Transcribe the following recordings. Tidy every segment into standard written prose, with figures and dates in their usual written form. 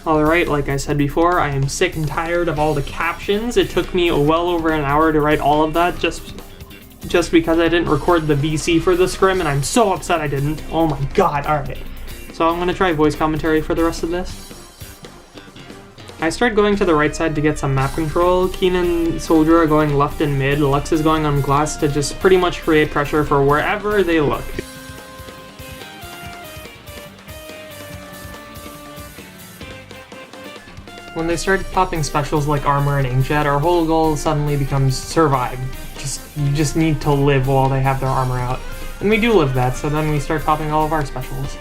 Alright, like I said before, I am sick and tired of all the captions. It took me well over an hour to write all of that just because I didn't record the VC for the scrim, and I'm so upset I didn't. Oh my god, alright. So I'm gonna try voice commentary for the rest of this. I start going to the right side to get some map control. Keen and Soldier are going left and mid. Lux is going on glass to just pretty much create pressure for wherever they look. When they start popping specials like armor and inkjet, our whole goal suddenly becomes survive. You just need to live while they have their armor out. And we do live that, so then we start popping all of our specials.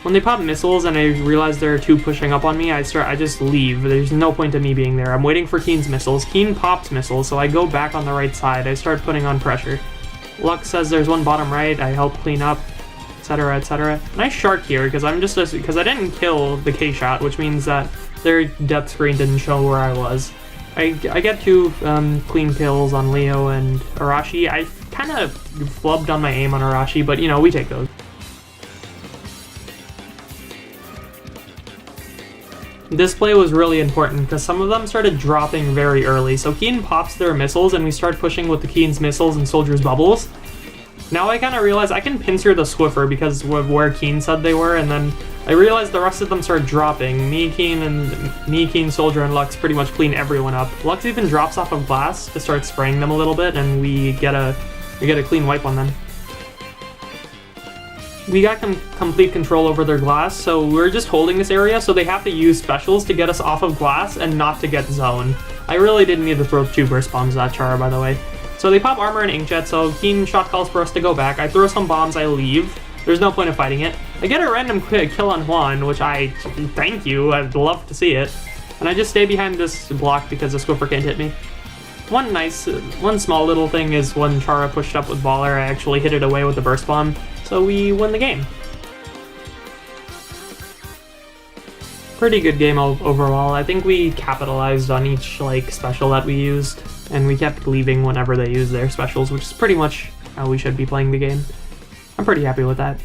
When they pop missiles and I realize there are two pushing up on me, I just leave. There's no point in me being there. I'm waiting for Keen's missiles. Keen pops missiles, so I go back on the right side. I start putting on pressure. Lux says there's one bottom right. I help clean up, etc., etc. Nice shark here because because I didn't kill the K shot, which means that their depth screen didn't show where I was. I get two clean kills on Leo and Arashi. I kind of flubbed on my aim on Arashi, but you know, we take those. This play was really important because some of them started dropping very early. So Keen pops their missiles and we start pushing with the Keen's missiles and Soldier's bubbles. Now I kind of realize I can pincer the Swiffer because of where Keen said they were, and then I realized the rest of them start dropping. Me, Keen, Soldier, and Lux pretty much clean everyone up. Lux even drops off of glass to start spraying them a little bit, and we get a clean wipe on them. We got complete control over their glass, so we're just holding this area, so they have to use specials to get us off of glass and not to get zoned. I really didn't need to throw 2 burst bombs at Chara, by the way. So they pop armor and inkjet, so Keen shot calls for us to go back. I throw some bombs, I leave. There's no point in fighting it. I get a random kill on Juan, which thank you, I'd love to see it. And I just stay behind this block because the Swiffer can't hit me. One small little thing is when Chara pushed up with Baller, I actually hit it away with the burst bomb. So we win the game. Pretty good game overall. I think we capitalized on each special that we used, and we kept leaving whenever they used their specials, which is pretty much how we should be playing the game. I'm pretty happy with that.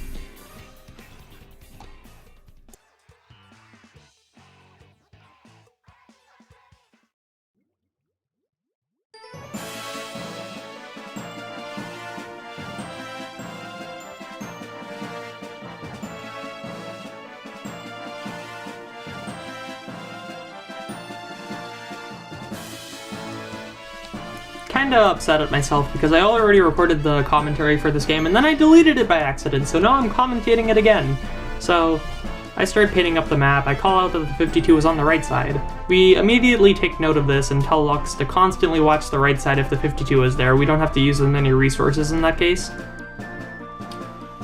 Kinda upset at myself because I already recorded the commentary for this game and then I deleted it by accident, so now I'm commentating it again. So I start painting up the map. I call out that the 52 is on the right side. We immediately take note of this and tell Lux to constantly watch the right side if the 52 is there. We don't have to use as many resources in that case.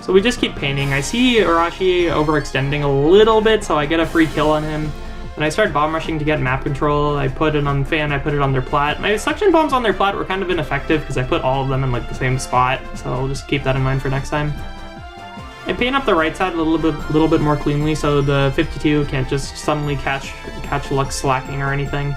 So we just keep painting. I see Arashi overextending a little bit, so I get a free kill on him. And I start bomb rushing to get map control. I put it on Fan, I put it on their plat. My suction bombs on their plat were kind of ineffective because I put all of them in the same spot, so I'll just keep that in mind for next time. I paint up the right side a little bit more cleanly so the 52 can't just suddenly catch Lux slacking or anything.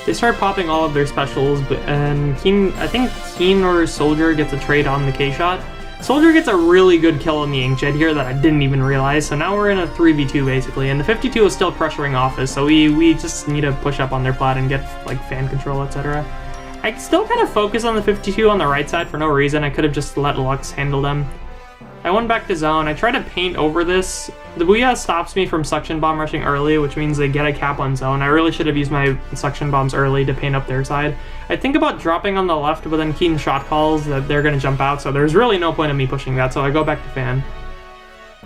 They start popping all of their specials, and I think Keen or Soldier gets a trade on the K-shot. Soldier gets a really good kill on the inkjet here that I didn't even realize, so now we're in a 3v2 basically, and the 52 is still pressuring office, so we just need to push up on their plat and get fan control, etc. I still kind of focus on the 52 on the right side for no reason. I could have just let Lux handle them. I went back to zone. I try to paint over this. The Booyah stops me from suction bomb rushing early, which means they get a cap on zone. I really should have used my suction bombs early to paint up their side. I think about dropping on the left, but then Keen shot calls that they're going to jump out, so there's really no point in me pushing that, so I go back to Fan.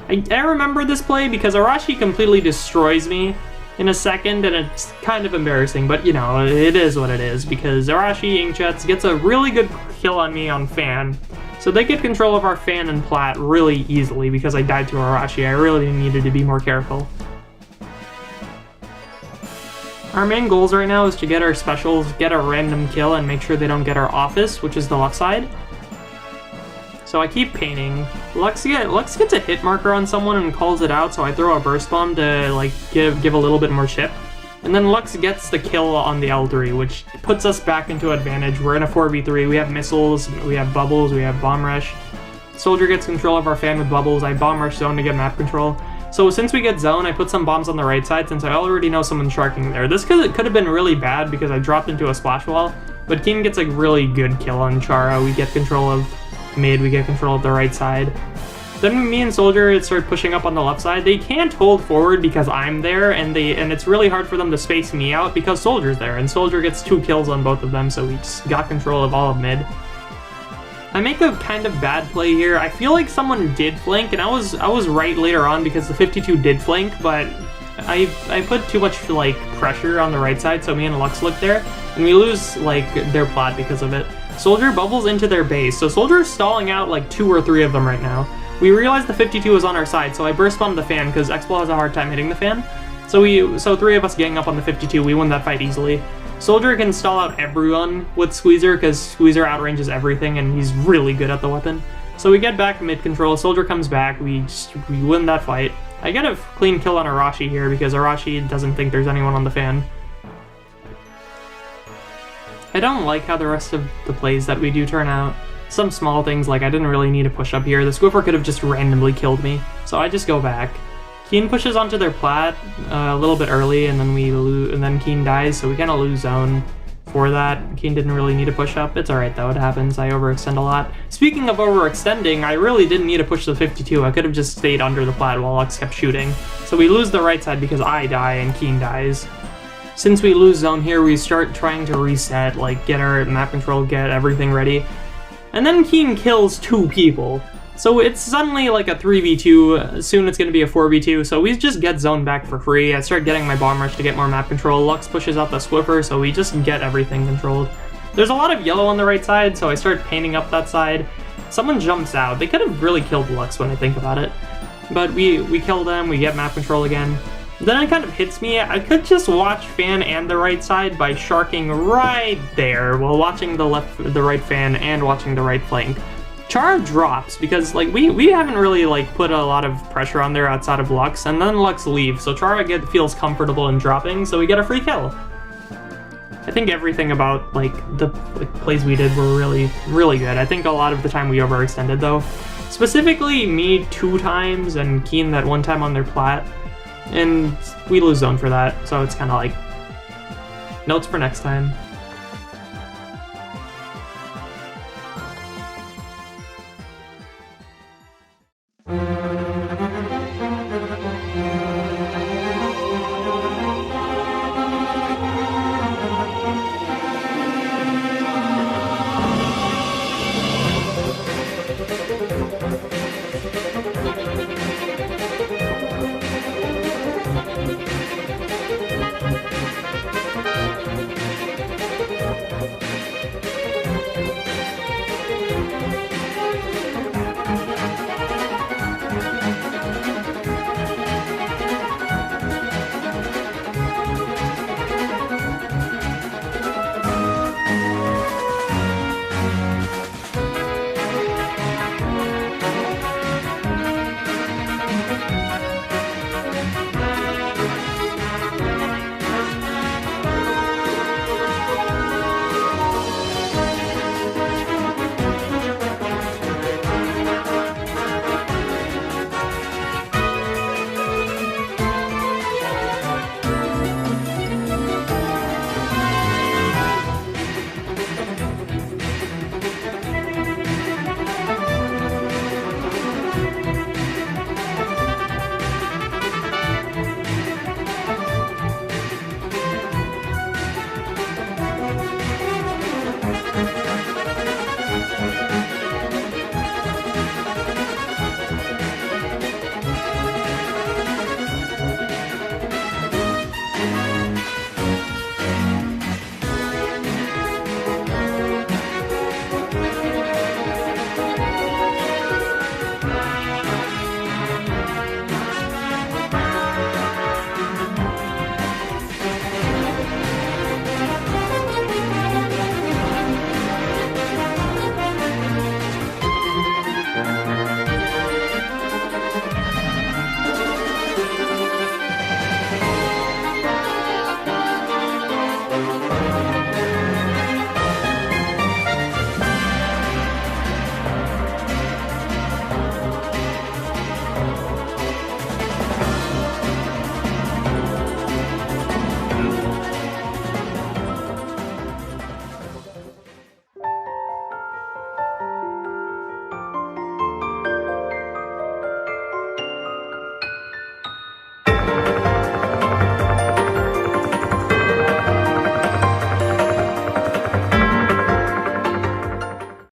I remember this play because Arashi completely destroys me in a second, and it's kind of embarrassing, but you know, it is what it is, because Arashi Inkjets gets a really good kill on me on Fan. So they get control of our Fan and plat really easily because I died to Arashi. I really needed to be more careful. Our main goals right now is to get our specials, get a random kill, and make sure they don't get our office, which is the left side. So I keep painting. Lux gets a hit marker on someone and calls it out, so I throw a burst bomb to give a little bit more chip. And then Lux gets the kill on the L3, which puts us back into advantage. We're in a 4v3. We have missiles, we have bubbles, we have bomb rush. Soldier gets control of our fan with bubbles. I bomb rush zone to get map control. So since we get zone, I put some bombs on the right side since I already know someone's sharking there. This could have been really bad because I dropped into a splash wall, but Keen gets a really good kill on Chara. We get control of mid, we get control of the right side. Then me and Soldier start pushing up on the left side. They can't hold forward because I'm there, and it's really hard for them to space me out because Soldier's there, and Soldier gets 2 kills on both of them, so we just got control of all of mid. I make a kind of bad play here. I feel like someone did flank, and I was right later on because the 52 did flank, but I put too much like pressure on the right side, so me and Lux look there, and we lose like their plot because of it. Soldier bubbles into their base, so Soldier is stalling out like 2 or 3 of them right now. We realized the 52 was on our side, so I burst bombed the fan because Explo has a hard time hitting the fan. So 3 of us gang up on the 52, we win that fight easily. Soldier can stall out everyone with Squeezer because Squeezer outranges everything and he's really good at the weapon. So we get back mid control, Soldier comes back, we win that fight. I get a clean kill on Arashi here because Arashi doesn't think there's anyone on the fan. I don't like how the rest of the plays that we do turn out. Some small things like I didn't really need to push up here, the Squiffer could have just randomly killed me, so I just go back. Keen pushes onto their plat a little bit early, and then and then Keen dies, so we kind of lose zone for that. Keen didn't really need to push up. It's alright though, it happens. I overextend a lot. Speaking of overextending, I really didn't need to push the 52. I could have just stayed under the plat while Lux kept shooting. So we lose the right side because I die and Keen dies. Since we lose zone here, we start trying to reset, like get our map control, get everything ready. And then Keen kills 2 people. So it's suddenly like a 3v2, soon it's going to be a 4v2, so we just get zone back for free. I start getting my bomb rush to get more map control. Lux pushes out the Squiffer, so we just get everything controlled. There's a lot of yellow on the right side, so I start painting up that side. Someone jumps out. They could have really killed Lux when I think about it. But we kill them, we get map control again. Then it kind of hits me. I could just watch fan and the right side by sharking right there while watching the right fan and watching the right flank. Chara drops because like we haven't really like put a lot of pressure on there outside of Lux, and then Lux leaves, so Chara feels comfortable in dropping, so we get a free kill. I think everything about like the plays we did were really good. I think a lot of the time we overextended though. Specifically me 2 times and Keen that 1 time on their plat, and we lose zone for that, so it's kind of like notes for next time.